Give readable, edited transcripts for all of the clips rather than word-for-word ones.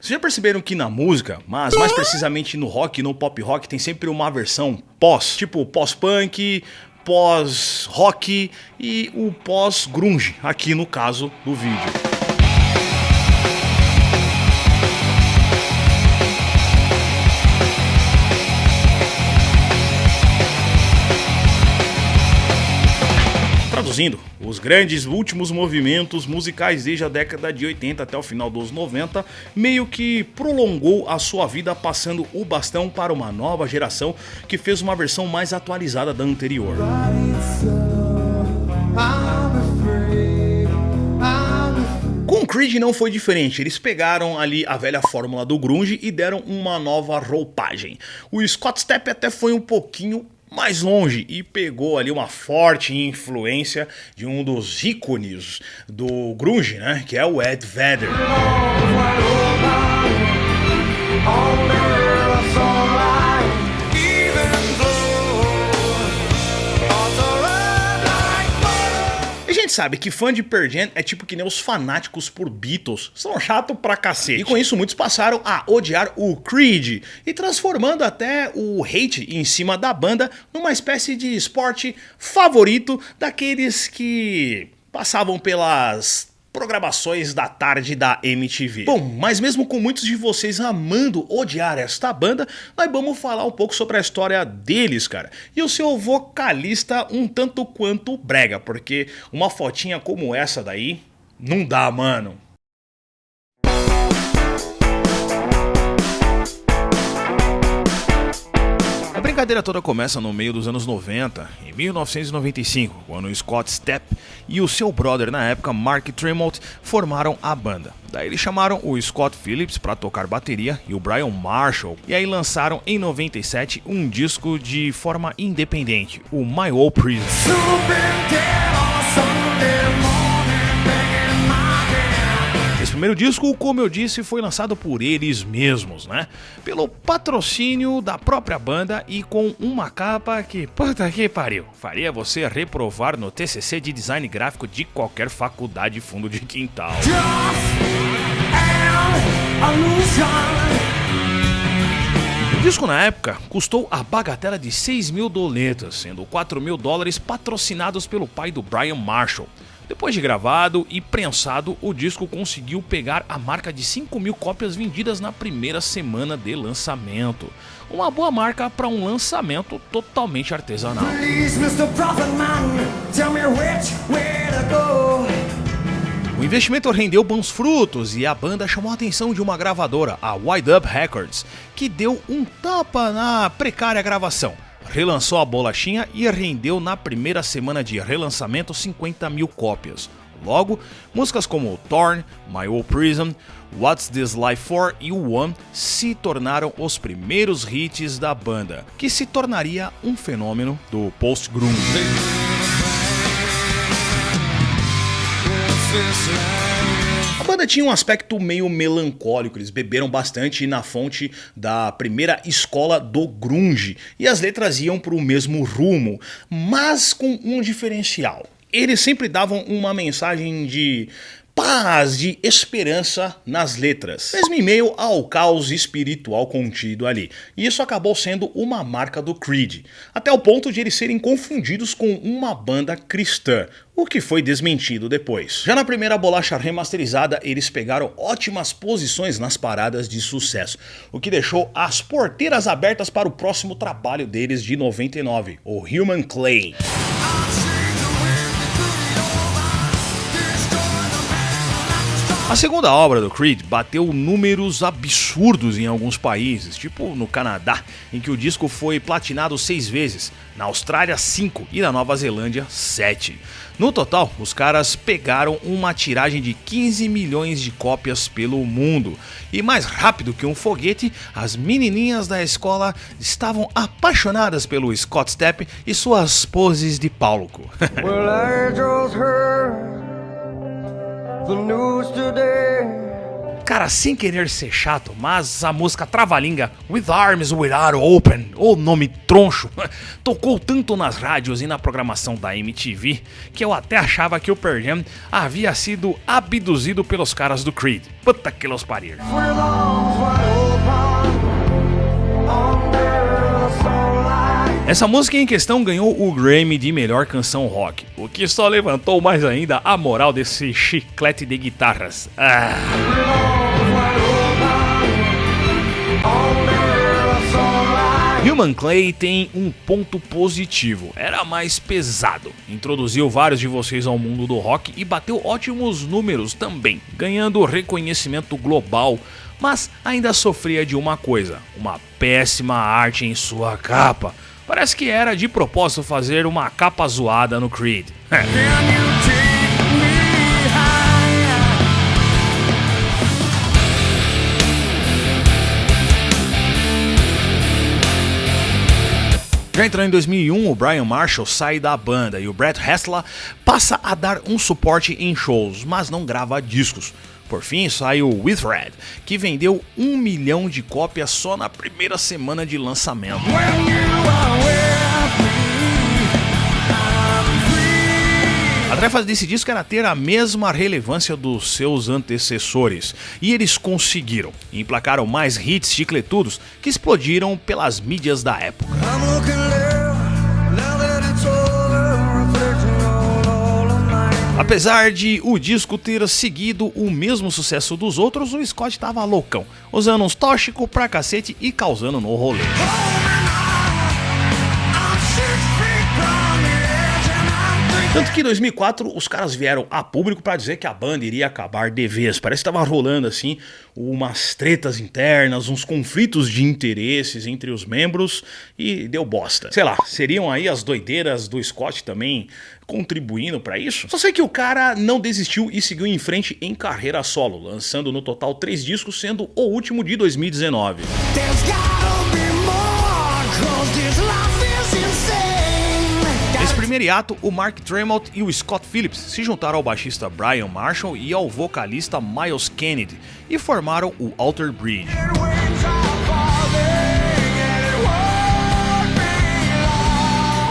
Vocês já perceberam que na música, mas mais precisamente no rock e no pop rock, tem sempre uma versão pós, tipo pós-punk, pós-rock e o pós-grunge, aqui no caso do vídeo. Traduzindo, os grandes últimos movimentos musicais desde a década de 80 até o final dos 90 meio que prolongou a sua vida passando o bastão para uma nova geração que fez uma versão mais atualizada da anterior. Com Creed não foi diferente, eles pegaram ali a velha fórmula do grunge e deram uma nova roupagem. O Scott Stapp até foi um pouquinho mais longe e pegou ali uma forte influência de um dos ícones do grunge, né, que é o Ed Vedder. A gente sabe que fã de Pearl Jam é tipo que nem os fanáticos por Beatles, são chato pra cacete. E com isso muitos passaram a odiar o Creed e transformando até o hate em cima da banda numa espécie de esporte favorito daqueles que passavam pelas programações da tarde da MTV. Bom, mas mesmo com muitos de vocês amando odiar esta banda, nós vamos falar um pouco sobre a história deles, cara. E o seu vocalista um tanto quanto brega, porque uma fotinha como essa daí não dá, mano. A brincadeira toda começa no meio dos anos 90, em 1995, quando Scott Stapp e o seu brother na época, Mark Tremont, formaram a banda. Daí eles chamaram o Scott Phillips para tocar bateria e o Brian Marshall, e aí lançaram em 97 um disco de forma independente, o My Old Prison. Esse primeiro disco, como eu disse, foi lançado por eles mesmos, né? Pelo patrocínio da própria banda e com uma capa que, puta que pariu, faria você reprovar no TCC de design gráfico de qualquer faculdade fundo de quintal. O disco na época custou a bagatela de 6 mil doletas, sendo 4 mil dólares patrocinados pelo pai do Brian Marshall. Depois de gravado e prensado, o disco conseguiu pegar a marca de 5 mil cópias vendidas na primeira semana de lançamento. Uma boa marca para um lançamento totalmente artesanal. O investimento rendeu bons frutos e a banda chamou a atenção de uma gravadora, a Wide Up Records, que deu um tapa na precária gravação. Relançou a bolachinha e rendeu na primeira semana de relançamento 50 mil cópias. Logo, músicas como Torn, My Old Prison, What's This Life For e One se tornaram os primeiros hits da banda, que se tornaria um fenômeno do post-grunge. A banda tinha um aspecto meio melancólico, eles beberam bastante na fonte da primeira escola do grunge e as letras iam para o mesmo rumo, mas com um diferencial. Eles sempre davam uma mensagem de paz, de esperança nas letras, mesmo em meio ao caos espiritual contido ali. E isso acabou sendo uma marca do Creed, até o ponto de eles serem confundidos com uma banda cristã, o que foi desmentido depois. Já na primeira bolacha remasterizada, eles pegaram ótimas posições nas paradas de sucesso, o que deixou as porteiras abertas para o próximo trabalho deles de 99, o Human Clay. A segunda obra do Creed bateu números absurdos em alguns países, tipo no Canadá, em que o disco foi platinado 6 vezes, na Austrália 5 e na Nova Zelândia 7. No total, os caras pegaram uma tiragem de 15 milhões de cópias pelo mundo. E mais rápido que um foguete, as menininhas da escola estavam apaixonadas pelo Scott Stapp e suas poses de palco. Well, I just heard the news today. Cara, sem querer ser chato, mas a música Trava-Língua With Arms Without Open, ou nome troncho, tocou tanto nas rádios e na programação da MTV que eu até achava que o Pearl Jam havia sido abduzido pelos caras do Creed. Puta que los pariu. Essa música em questão ganhou o Grammy de melhor canção rock, o que só levantou mais ainda a moral desse chiclete de guitarras. Human Clay tem um ponto positivo, era mais pesado, introduziu vários de vocês ao mundo do rock e bateu ótimos números também, ganhando reconhecimento global, mas ainda sofria de uma coisa, uma péssima arte em sua capa. Parece que era de propósito fazer uma capa zoada no Creed. Já entrando em 2001, o Brian Marshall sai da banda e o Brett Hessler passa a dar um suporte em shows, mas não grava discos. Por fim, sai o With Red, que vendeu 1 milhão de cópias só na primeira semana de lançamento. A tarefa desse disco era ter a mesma relevância dos seus antecessores, e eles conseguiram. E emplacaram mais hits chicletudos que explodiram pelas mídias da época. Apesar de o disco ter seguido o mesmo sucesso dos outros, o Scott tava loucão, usando uns tóxicos pra cacete e causando no rolê. Tanto que em 2004 os caras vieram a público pra dizer que a banda iria acabar de vez. Parece que tava rolando assim umas tretas internas, uns conflitos de interesses entre os membros e deu bosta. Sei lá, seriam aí as doideiras do Scott também contribuindo pra isso? Só sei que o cara não desistiu e seguiu em frente em carreira solo, lançando no total 3 discos, sendo o último de 2019. Nesse primeiro hiato, o Mark Tremont e o Scott Phillips se juntaram ao baixista Brian Marshall e ao vocalista Myles Kennedy e formaram o Alter Bridge.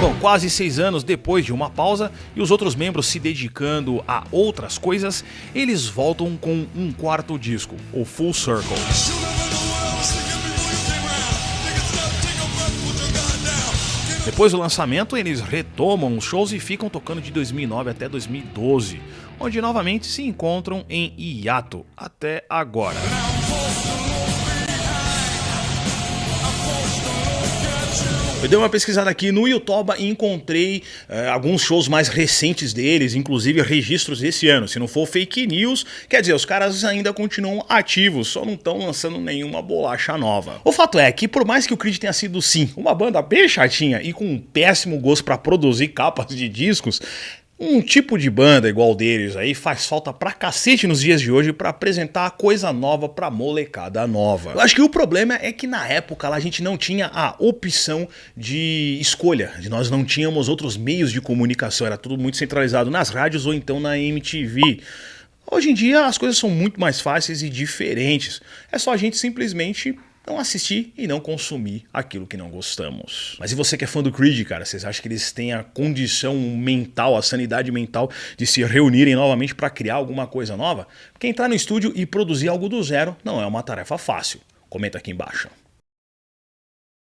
Bom, quase 6 anos depois de uma pausa e os outros membros se dedicando a outras coisas, eles voltam com um quarto disco, o Full Circle. Depois do lançamento, eles retomam os shows e ficam tocando de 2009 até 2012, onde novamente se encontram em hiato até agora. Eu dei uma pesquisada aqui no YouTube e encontrei alguns shows mais recentes deles, inclusive registros desse ano. Se não for fake news, quer dizer, os caras ainda continuam ativos, só não estão lançando nenhuma bolacha nova. O fato é que por mais que o Creed tenha sido sim uma banda bem chatinha e com um péssimo gosto para produzir capas de discos, um tipo de banda igual deles aí faz falta pra cacete nos dias de hoje pra apresentar coisa nova pra molecada nova. Eu acho que o problema é que na época a gente não tinha a opção de escolha, nós não tínhamos outros meios de comunicação, era tudo muito centralizado nas rádios ou então na MTV. Hoje em dia as coisas são muito mais fáceis e diferentes, é só a gente simplesmente não assistir e não consumir aquilo que não gostamos. Mas e você que é fã do Creed, cara? Vocês acham que eles têm a condição mental, a sanidade mental de se reunirem novamente para criar alguma coisa nova? Porque entrar no estúdio e produzir algo do zero não é uma tarefa fácil. Comenta aqui embaixo.